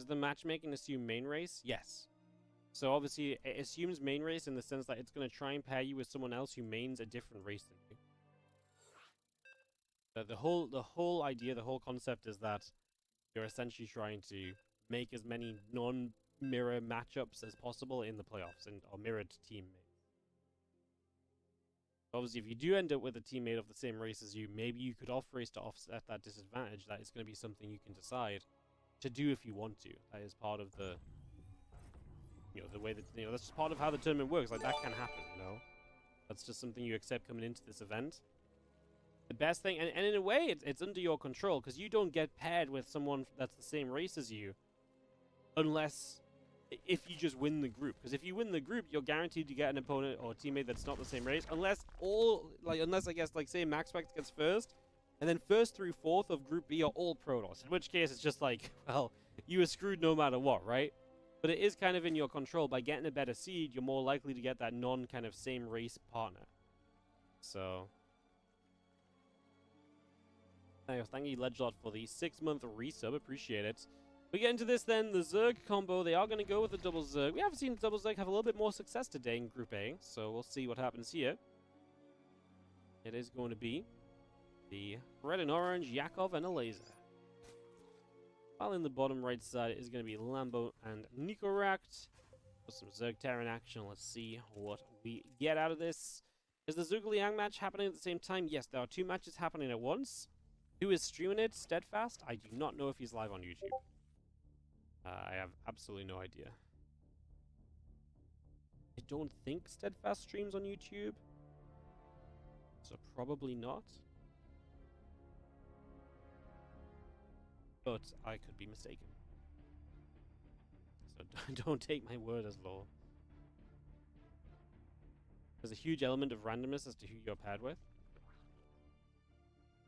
Does the matchmaking assume main race? Yes. So obviously it assumes main race in the sense that it's going to try and pair you with someone else who mains a different race than you. The whole idea, the whole concept is that you're essentially trying to make as many non-mirror matchups as possible in the playoffs or mirrored teammates. Obviously, if you do end up with a teammate of the same race as you, maybe you could off-race to offset that disadvantage. That is going to be something you can decide to do if you want to. That is part of the, the way that, that's just part of how the tournament works. Like, that can happen, That's just something you accept coming into this event. The best thing, and in a way, it's under your control, because you don't get paired with someone that's the same race as you, unless if you just win the group. Because if you win the group, you're guaranteed to get an opponent or a teammate that's not the same race, unless I guess, like, say Maxpex gets first, and then first through fourth of Group B are all Protoss, in which case it's just like, well, you were screwed no matter what, right? But it is kind of in your control. By getting a better seed, you're more likely to get that non-kind of same race partner. So... thank you, Ledgelot, for the 6-month resub. Appreciate it. We get into this then, the Zerg combo. They are going to go with the double Zerg. We have seen double Zerg have a little bit more success today in Group A, so we'll see what happens here. It is going to be the red and orange, Yakov and a laser. While in the bottom right side, it is going to be Lambo and Nicorakt. For some Zerg Terran action, let's see what we get out of this. Is the Zhuge Liang match happening at the same time? Yes, there are 2 matches happening at once. Who is streaming it? Steadfast? I do not know if he's live on YouTube. I have absolutely no idea. I don't think Steadfast streams on YouTube. So probably not. But I could be mistaken. So don't take my word as law. There's a huge element of randomness as to who you're paired with.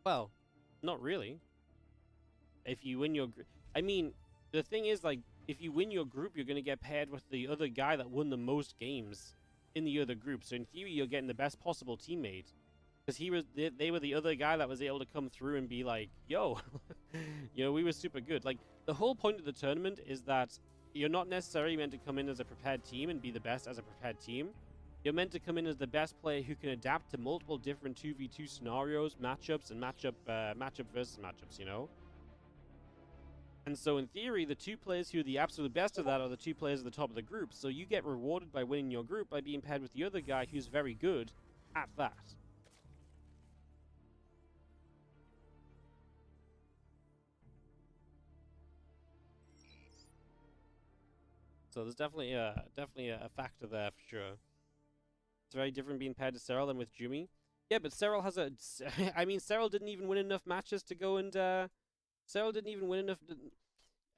Well, not really. If you win your group... I mean, the thing is, like, if you win your group, you're going to get paired with the other guy that won the most games in the other group. So in theory, you're getting the best possible teammate. Because they were the other guy that was able to come through and be like, yo, we were super good. Like, the whole point of the tournament is that you're not necessarily meant to come in as a prepared team and be the best as a prepared team. You're meant to come in as the best player who can adapt to multiple different 2v2 scenarios, matchups, and matchup versus matchups, And so in theory, the 2 players who are the absolute best of that are the 2 players at the top of the group. So you get rewarded by winning your group by being paired with the other guy who's very good at that. So there's definitely a factor there for sure. It's very different being paired to Serral than with Jumi. Yeah, but Serral has a... I mean, Serral didn't even win enough matches to go and... Serral didn't even win enough...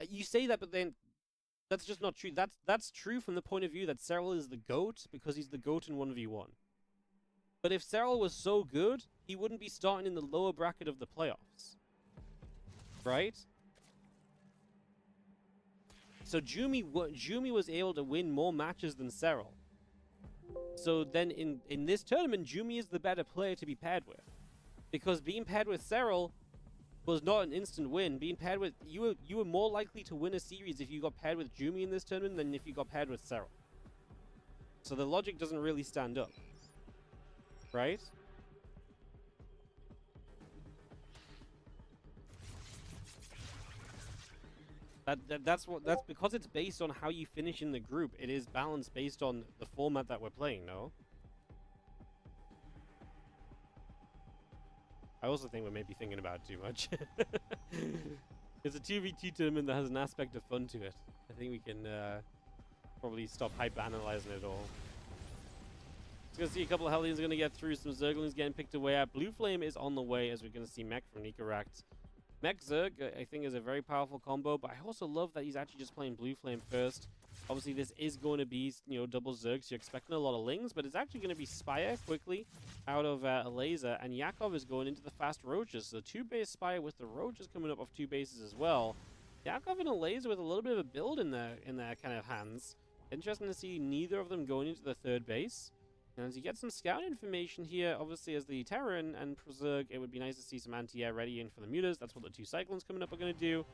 You say that, but then... That's just not true. That's true from the point of view that Serral is the GOAT, because he's the GOAT in 1v1. But if Serral was so good, he wouldn't be starting in the lower bracket of the playoffs. Right? So Jumi was able to win more matches than Serral. So then in this tournament, Jumi is the better player to be paired with. Because being paired with Serral was not an instant win. Being paired with... You were more likely to win a series if you got paired with Jumi in this tournament than if you got paired with Serral. So the logic doesn't really stand up. Right? That's because it's based on how you finish in the group. It is balanced based on the format that we're playing, no? I also think we may be thinking about it too much. It's a 2v2 tournament that has an aspect of fun to it. I think we can probably stop hyper-analyzing it all. It's going to see a couple of Hellions are going to get through. Some Zerglings getting picked away at. Blue Flame is on the way, as we're going to see Mech from Nicorakt. Mech Zerg, I think, is a very powerful combo, but I also love that he's actually just playing Blue Flame first. Obviously, this is going to be, double Zerg, so you're expecting a lot of Lings, but it's actually going to be Spire quickly out of a laser, and Yakov is going into the fast Roaches. So 2-base Spire with the Roaches coming up off 2 bases as well. Yakov and a laser with a little bit of a build in their kind of hands. Interesting to see neither of them going into the 3rd base. And as you get some scout information here, obviously as the Terran and Zerg, it would be nice to see some anti-air ready in for the mutas. That's what the 2 Cyclones coming up are going to do.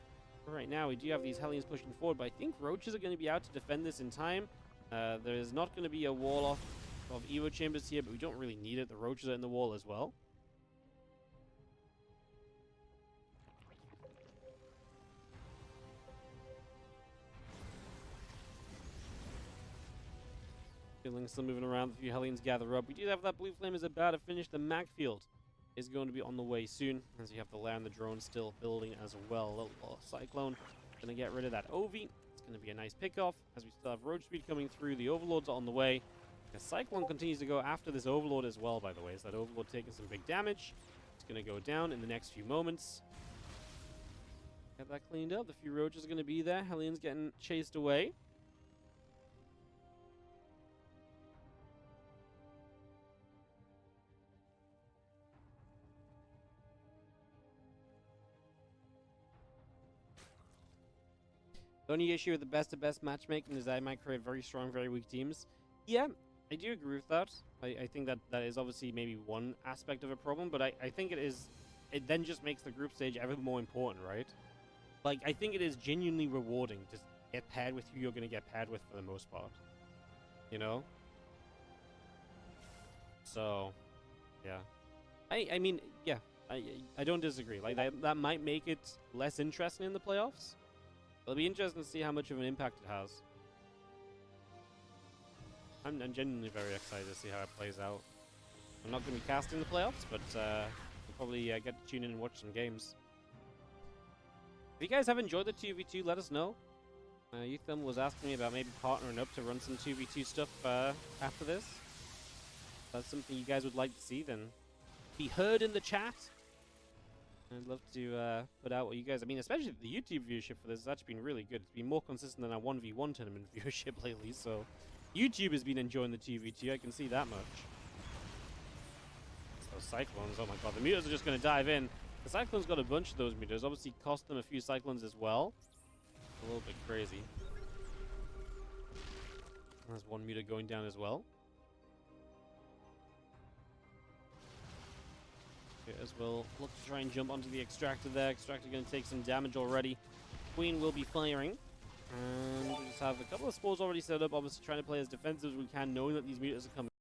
right now, we do have these Hellions pushing forward, but I think Roaches are going to be out to defend this in time. There is not going to be a wall off of Evo Chambers here, but we don't really need it. The Roaches are in the wall as well. Feeling still moving around. A few Hellions gather up. We do have that blue flame is about to finish. The Mag field is going to be on the way soon, as you have the land, the drone still building as well. Little Cyclone gonna get rid of that Ovi. It's gonna be a nice pickoff, as we still have Roach Speed coming through. The Overlords are on the way. The Cyclone continues to go after this Overlord as well, by the way. So that Overlord taking some big damage. It's gonna go down in the next few moments. Get that cleaned up. The few Roaches are gonna be there. Hellions getting chased away. The only issue with the best of best matchmaking is that it might create very strong, very weak teams. Yeah, I do agree with that. I think that is obviously maybe one aspect of a problem, but I think it then just makes the group stage ever more important, right? Like, I think it is genuinely rewarding to get paired with who you're going to get paired with for the most part. You know? So, yeah. I mean, yeah, I don't disagree. Like, that might make it less interesting in the playoffs. It'll be interesting to see how much of an impact it has. I'm genuinely very excited to see how it plays out. I'm not going to be casting the playoffs, but we'll probably get to tune in and watch some games. If you guys have enjoyed the 2v2, let us know. Eutham was asking me about maybe partnering up to run some 2v2 stuff after this. If that's something you guys would like to see, then be heard in the chat. I'd love to put out what you guys... I mean, especially the YouTube viewership for this has actually been really good. It's been more consistent than our 1v1 tournament viewership lately, so... YouTube has been enjoying the 2v2, I can see that much. Those Cyclones, oh my god, the Mutas are just going to dive in. The Cyclones got a bunch of those Mutas, obviously cost them a few Cyclones as well. A little bit crazy. There's one Muta going down as well. As well, look to try and jump onto the Extractor there. Extractor going to take some damage already. Queen will be firing. And we just have a couple of spores already set up, obviously trying to play as defensive as we can, knowing that these Mutas are coming.